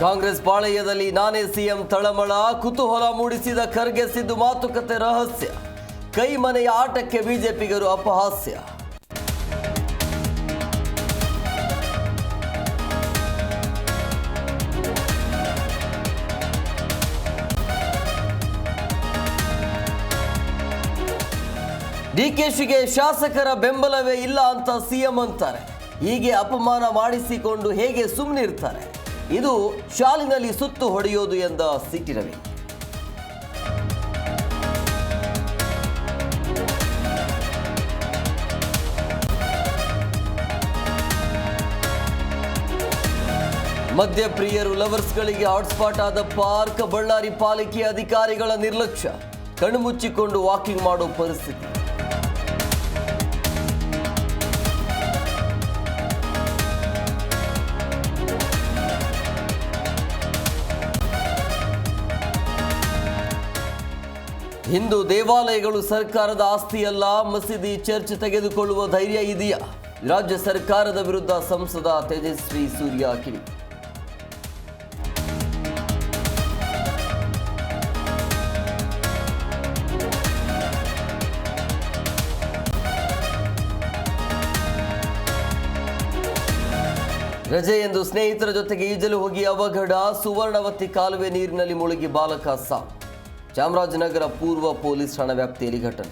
ಕಾಂಗ್ರೆಸ್ ಪಾಳೆಯದಲ್ಲಿ ನಾನೇ ಸಿಎಂ ತಳಮಳ, ಕುತೂಹಲ ಮೂಡಿಸಿದ ಖರ್ಗೆ ಸಿದ್ದು ಮಾತುಕತೆ ರಹಸ್ಯ, ಕೈ ಮನೆಯ ಆಟಕ್ಕೆ ಬಿಜೆಪಿಗರು ಅಪಹಾಸ್ಯ. ಡಿಕೆಶಿಗೆ ಶಾಸಕರ ಬೆಂಬಲವೇ ಇಲ್ಲ ಅಂತ ಸಿಎಂ ಅಂತಾರೆ. ಹೀಗೆ ಅಪಮಾನ ಮಾಡಿಸಿಕೊಂಡು ಹೇಗೆ ಸುಮ್ಮನಿರ್ತಾರೆ? ಇದು ಶಾಲಿನಲ್ಲಿ ಸುತ್ತು ಹೊಡೆಯೋದು ಎಂದ ಸಿಟಿ ರವಿ. ಮದ್ಯಪ್ರಿಯರು ಲವರ್ಸ್ಗಳಿಗೆ ಹಾಟ್ಸ್ಪಾಟ್ ಆದ ಪಾರ್ಕ್, ಬಳ್ಳಾರಿ ಪಾಲಿಕೆ ಅಧಿಕಾರಿಗಳ ನಿರ್ಲಕ್ಷ್ಯ, ಕಣ್ಮುಚ್ಚಿಕೊಂಡು ವಾಕಿಂಗ್ ಮಾಡೋ ಪರಿಸ್ಥಿತಿ. ಹಿಂದೂ ದೇವಾಲಯಗಳು ಸರ್ಕಾರದ ಆಸ್ತಿಯಲ್ಲ, ಮಸೀದಿ ಚರ್ಚ್ ತೆಗೆದುಕೊಳ್ಳುವ ಧೈರ್ಯ ಇದೆಯಾ? ರಾಜ್ಯ ಸರ್ಕಾರದ ವಿರುದ್ಧ ಸಂಸದ ತೇಜಸ್ವಿ ಸೂರ್ಯ ಕಿಡಿ. ರಜೆ ಎಂದು ಸ್ನೇಹಿತರ ಜೊತೆಗೆ ಈಜಲು ಹೋಗಿ ಅವಘಡ, ಸುವರ್ಣವತಿ ಕಾಲುವೆ ನೀರಿನಲ್ಲಿ ಮುಳುಗಿ ಬಾಲಕ ಸಾವು. ಚಾಮರಾಜನಗರ ಪೂರ್ವ ಪೊಲೀಸ್ ಠಾಣಾ ವ್ಯಾಪ್ತಿಯಲ್ಲಿ ಘಟನೆ.